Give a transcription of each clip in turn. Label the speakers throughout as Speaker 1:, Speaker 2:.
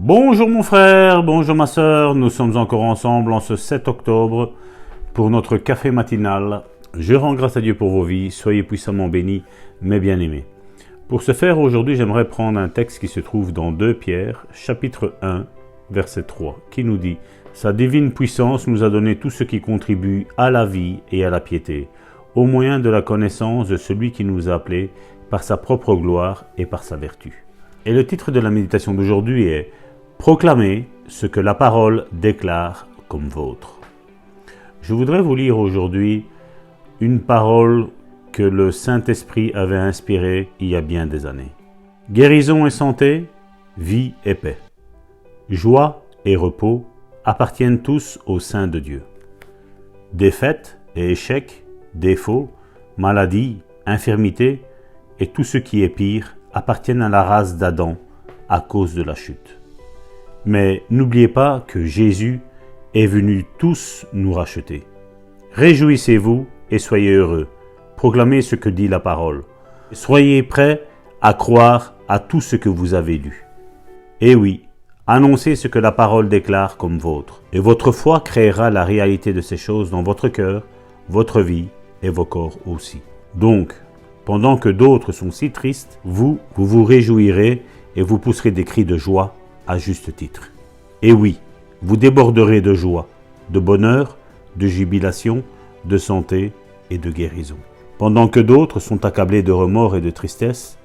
Speaker 1: Bonjour mon frère, bonjour ma sœur, nous sommes encore ensemble en ce 7 octobre pour notre café matinal. Je rends grâce à Dieu pour vos vies, soyez puissamment bénis, mes bien-aimés. Pour ce faire, aujourd'hui, j'aimerais prendre un texte qui se trouve dans 2 Pierre, chapitre 1, verset 3, qui nous dit « Sa divine puissance nous a donné tout ce qui contribue à la vie et à la piété, au moyen de la connaissance de celui qui nous a appelés par sa propre gloire et par sa vertu. » Et le titre de la méditation d'aujourd'hui est « Proclamez ce que la parole déclare comme vôtre ». Je voudrais vous lire aujourd'hui une parole que le Saint-Esprit avait inspirée il y a bien des années. Guérison et santé, vie et paix. Joie et repos appartiennent tous au sein de Dieu. Défaite et échec, défauts, maladie, infirmité et tout ce qui est pire appartiennent à la race d'Adam à cause de la chute. Mais n'oubliez pas que Jésus est venu tous nous racheter. Réjouissez-vous et soyez heureux. Proclamez ce que dit la parole. Soyez prêts à croire à tout ce que vous avez lu. Et oui, annoncez ce que la parole déclare comme vôtre. Et votre foi créera la réalité de ces choses dans votre cœur, votre vie et vos corps aussi. Donc, pendant que d'autres sont si tristes, vous vous réjouirez et vous pousserez des cris de joie à juste titre. Et oui, vous déborderez de joie, de bonheur, de jubilation, de santé et de guérison. Pendant que d'autres sont accablés de remords et de tristesse,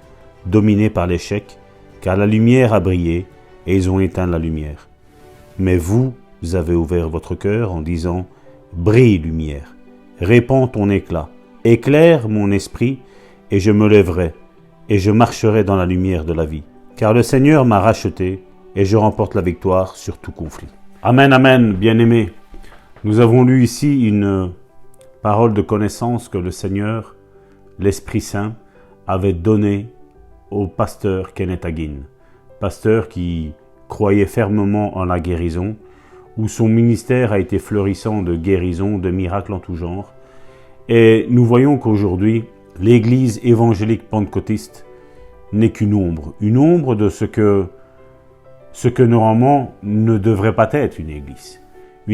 Speaker 1: dominés par l'échec, car la lumière a brillé et ils ont éteint la lumière. Mais vous avez ouvert votre cœur en disant « Brille, lumière, répands ton éclat, éclaire mon esprit et je me lèverai et je marcherai dans la lumière de la vie. Car le Seigneur m'a racheté et je remporte la victoire sur tout conflit. » Amen, amen, bien-aimés. Nous avons lu ici une parole de connaissance que le Seigneur, l'Esprit Saint, avait donnée au pasteur Kenneth Hagin, pasteur qui croyait fermement en la guérison, où son ministère a été florissant de guérison, de miracles en tout genre. Et nous voyons qu'aujourd'hui, l'Église évangélique pentecôtiste n'est qu'une ombre de ce que normalement ne devrait pas être une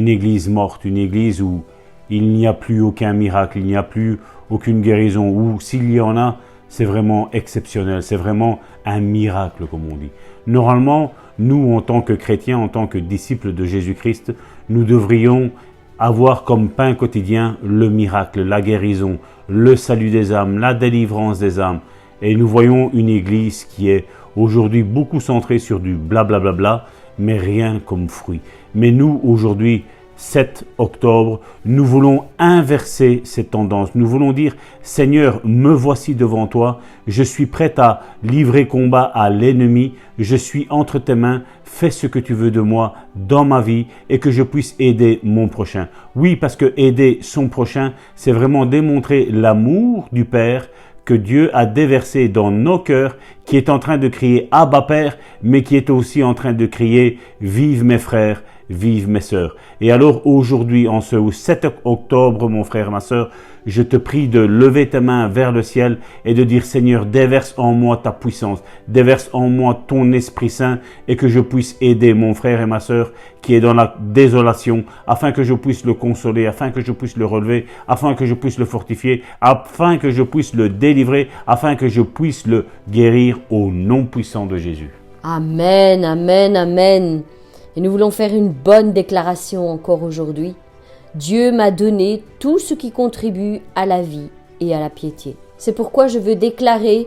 Speaker 1: église morte, une église où il n'y a plus aucun miracle, il n'y a plus aucune guérison, ou s'il y en a, c'est vraiment exceptionnel, c'est vraiment un miracle comme on dit. Normalement, nous en tant que chrétiens, en tant que disciples de Jésus-Christ, nous devrions avoir comme pain quotidien le miracle, la guérison, le salut des âmes, la délivrance des âmes. Et nous voyons une église qui est aujourd'hui beaucoup centrée sur du blablabla, mais rien comme fruit. Mais nous, aujourd'hui, 7 octobre, nous voulons inverser cette tendance. Nous voulons dire, Seigneur, me voici devant toi. Je suis prêt à livrer combat à l'ennemi. Je suis entre tes mains. Fais ce que tu veux de moi dans ma vie et que je puisse aider mon prochain. Oui, parce que aider son prochain, c'est vraiment démontrer l'amour du Père que Dieu a déversé dans nos cœurs, qui est en train de crier « Abba Père », mais qui est aussi en train de crier « Vive mes frères ». Vive mes sœurs. Et alors aujourd'hui, en ce 7 octobre, mon frère, ma sœur, je te prie de lever tes mains vers le ciel et de dire Seigneur, déverse en moi ta puissance, déverse en moi ton Esprit Saint et que je puisse aider mon frère et ma sœur qui est dans la désolation, afin que je puisse le consoler, afin que je puisse le relever, afin que je puisse le fortifier, afin que je puisse le délivrer, afin que je puisse le guérir au nom puissant de Jésus.
Speaker 2: Amen, amen, amen. Et nous voulons faire une bonne déclaration encore aujourd'hui. Dieu m'a donné tout ce qui contribue à la vie et à la piété. C'est pourquoi je veux déclarer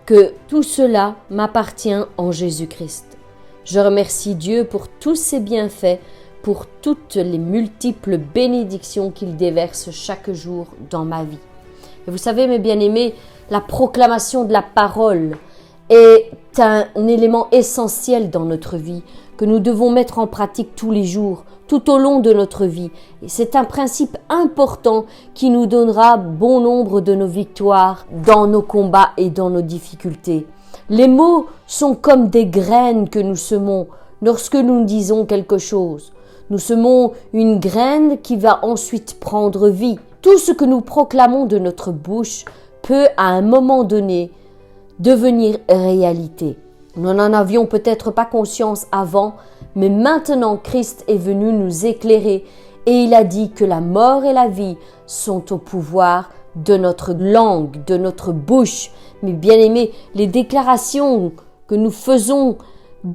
Speaker 2: que tout cela m'appartient en Jésus-Christ. Je remercie Dieu pour tous ses bienfaits, pour toutes les multiples bénédictions qu'il déverse chaque jour dans ma vie. Et vous savez, mes bien-aimés, la proclamation de la parole est un élément essentiel dans notre vie que nous devons mettre en pratique tous les jours, tout au long de notre vie. Et c'est un principe important qui nous donnera bon nombre de nos victoires dans nos combats et dans nos difficultés. Les mots sont comme des graines que nous semons lorsque nous disons quelque chose. Nous semons une graine qui va ensuite prendre vie. Tout ce que nous proclamons de notre bouche peut à un moment donné devenir réalité. Nous n'en avions peut-être pas conscience avant, mais maintenant Christ est venu nous éclairer et il a dit que la mort et la vie sont au pouvoir de notre langue, de notre bouche. Mais bien aimés, les déclarations que nous faisons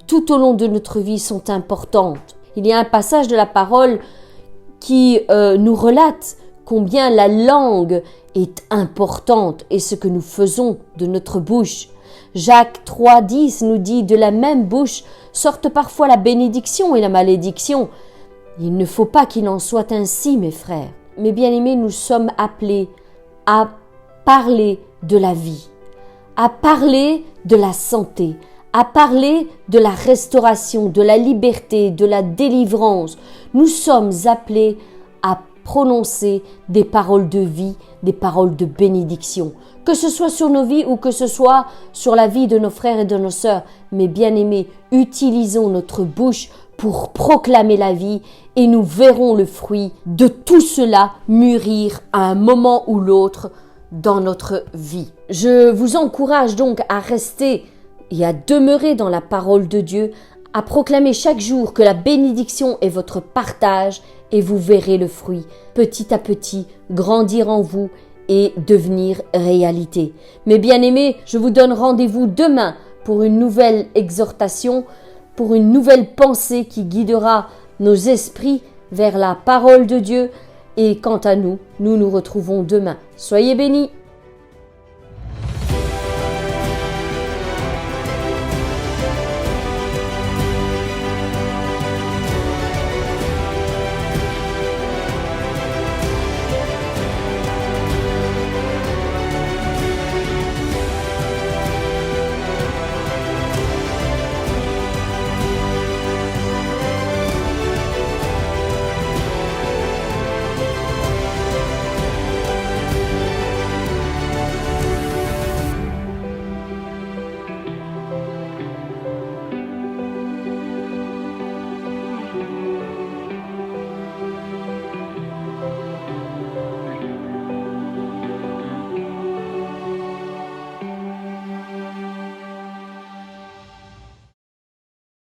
Speaker 2: tout au long de notre vie sont importantes. Il y a un passage de la parole qui nous relate combien la langue est importante et ce que nous faisons de notre bouche. Jacques 3,10 nous dit « De la même bouche sortent parfois la bénédiction et la malédiction. » Il ne faut pas qu'il en soit ainsi, mes frères. Mes bien-aimés, nous sommes appelés à parler de la vie, à parler de la santé, à parler de la restauration, de la liberté, de la délivrance. Nous sommes appelés à prononcer des paroles de vie, des paroles de bénédiction, que ce soit sur nos vies ou que ce soit sur la vie de nos frères et de nos sœurs. Mais bien-aimés, utilisons notre bouche pour proclamer la vie et nous verrons le fruit de tout cela mûrir à un moment ou l'autre dans notre vie. Je vous encourage donc à rester et à demeurer dans la parole de Dieu, à proclamer chaque jour que la bénédiction est votre partage et vous verrez le fruit petit à petit grandir en vous et devenir réalité. Mes bien-aimés, je vous donne rendez-vous demain pour une nouvelle exhortation, pour une nouvelle pensée qui guidera nos esprits vers la parole de Dieu. Et quant à nous, nous nous retrouvons demain. Soyez bénis!